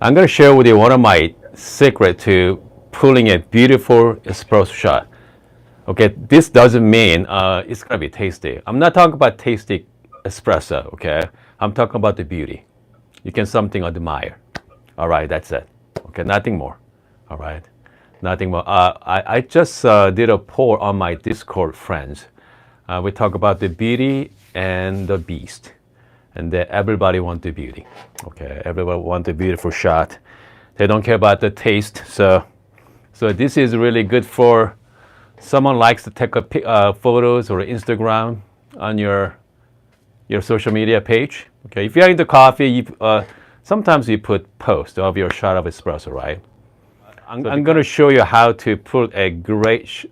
I'm going to share with you one of my secret to pulling a beautiful espresso shot. Okay, this doesn't mean it's going to be tasty. I'm not talking about tasty espresso, okay? I'm talking about the beauty. You can something admire. All right, that's it. Okay, nothing more. All right, nothing more. I just did a poll on my Discord friends. We talk about the beauty and the beast, and that everybody wants the beauty. Okay, everybody wants a beautiful shot. They don't care about the taste. So this is really good for someone likes to take photos or Instagram on your social media page. Okay, if you're into coffee, sometimes you put post of your shot of espresso, right? I'm going to show you how to put a great,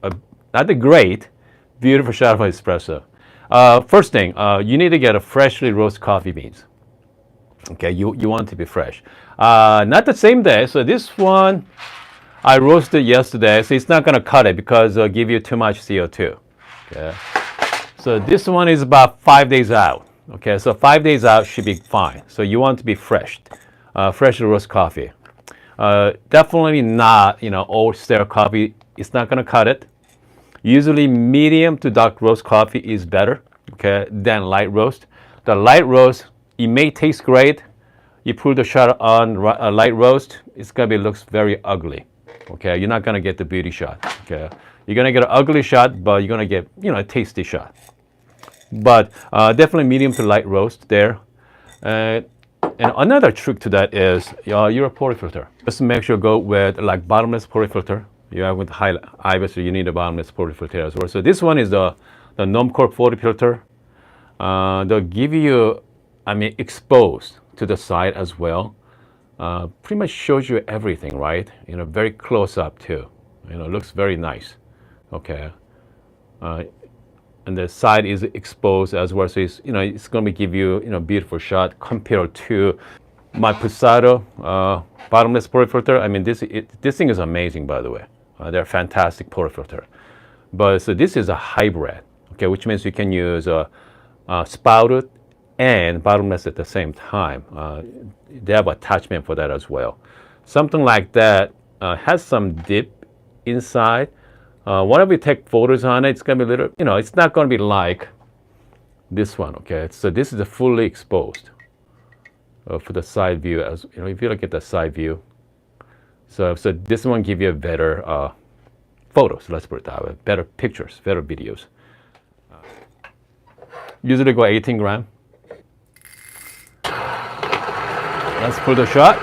not a great, beautiful shot of espresso. First thing, you need to get a freshly roasted coffee beans. Okay, you want to be fresh. Not the same day. So this one I roasted yesterday, so it's not going to cut it because it'll give you too much CO2. Okay. So this one is about 5 days out. Okay, so 5 days out should be fine. So you want to be fresh, freshly roast coffee. Definitely not, old stale coffee. It's not going to cut it. Usually medium to dark roast coffee is better, okay, than light roast. The light roast, it may taste great. You put the shot on a light roast, it's going to looks very ugly. Okay, you're not going to get the beauty shot. Okay, you're going to get an ugly shot, but you're going to get, a tasty shot. But definitely medium to light roast there. And another trick to that is your portafilter. Just make sure go with like bottomless portafilter. You have with high IBIS, so you need a bottomless portafilter as well. So this one is the Normcore portafilter. They'll give you, exposed to the side as well. Pretty much shows you everything, right? Very close up too. Looks very nice. Okay. And the side is exposed as well, so it's going to give you beautiful shot compared to my Pusado bottomless portafilter. This thing is amazing, by the way. They're fantastic portafilter, but so this is a hybrid, okay, which means you can use spouted and bottomless at the same time. They have attachment for that as well. Something like that has some dip inside. Whenever you take photos on it, it's going to be a little, it's not going to be like this one, okay? So this is a fully exposed for the side view. As if you look at the side view. So this one give you a better photos, let's put it that way. Better pictures, better videos. Usually go 18 gram. Let's put the shot.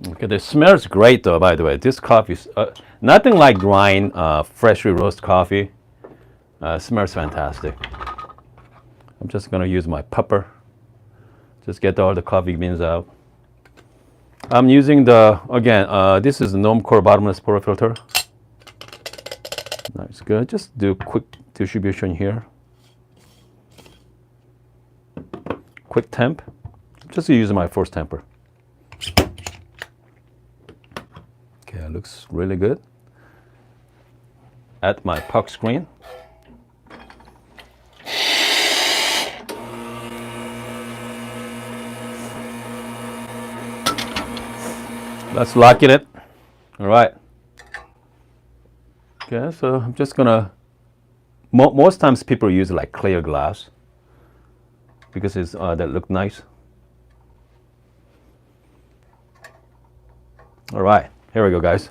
Okay, the smells great though, by the way. This coffee is nothing like grind, freshly roasted coffee. Smells fantastic. I'm just gonna use my pupper. Just get all the coffee beans out. I'm using this is the Normcore bottomless portafilter. That's good. Just do quick distribution here. Quick temp. Just using my force temper. Okay, it looks really good. Add my puck screen. Let's lock it. All right. Okay, so I'm just gonna. Most times people use like clear glass because it's that look nice. All right, here we go, guys.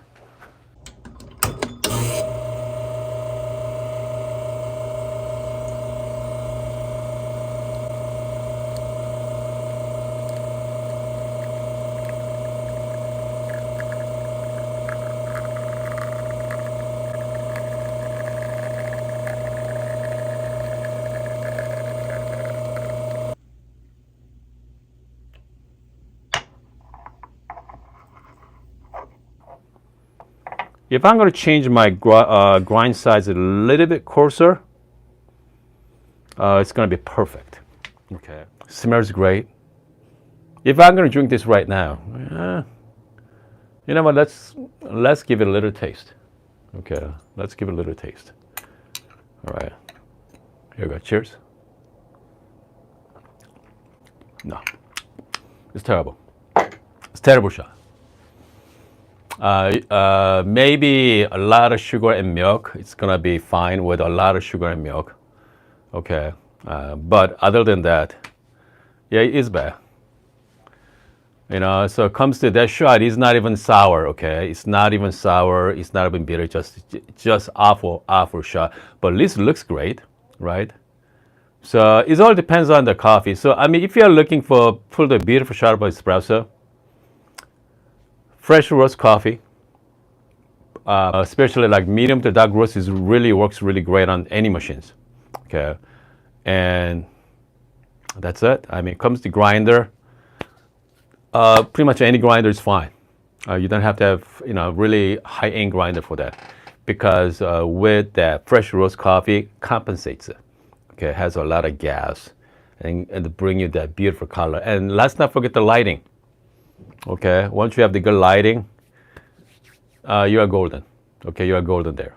If I'm going to change my grind size a little bit coarser, it's going to be perfect. Okay, smells great. If I'm going to drink this right now, you know what? Let's give it a little taste. Okay, let's give it a little taste. All right, here we go. Cheers. No, it's terrible. terrible shot. Maybe a lot of sugar and milk. It's gonna be fine with a lot of sugar and milk. Okay, but other than that, yeah, it is bad. So it comes to that shot, it's not even sour. Okay, it's not even sour. It's not even bitter. Just awful shot. But at least it looks great, right? So it all depends on the coffee. So I mean, if you're looking for pull the beautiful shot of espresso, fresh roast coffee, especially like medium to dark roast, is really works really great on any machines. Okay, and that's it. I mean, it comes to grinder. Pretty much any grinder is fine. You don't have to have really high-end grinder for that, because with that fresh roast coffee compensates it. Okay, it has a lot of gas, and to bring you that beautiful color. And let's not forget the lighting. Okay, once you have the good lighting, you are golden. Okay, you are golden there.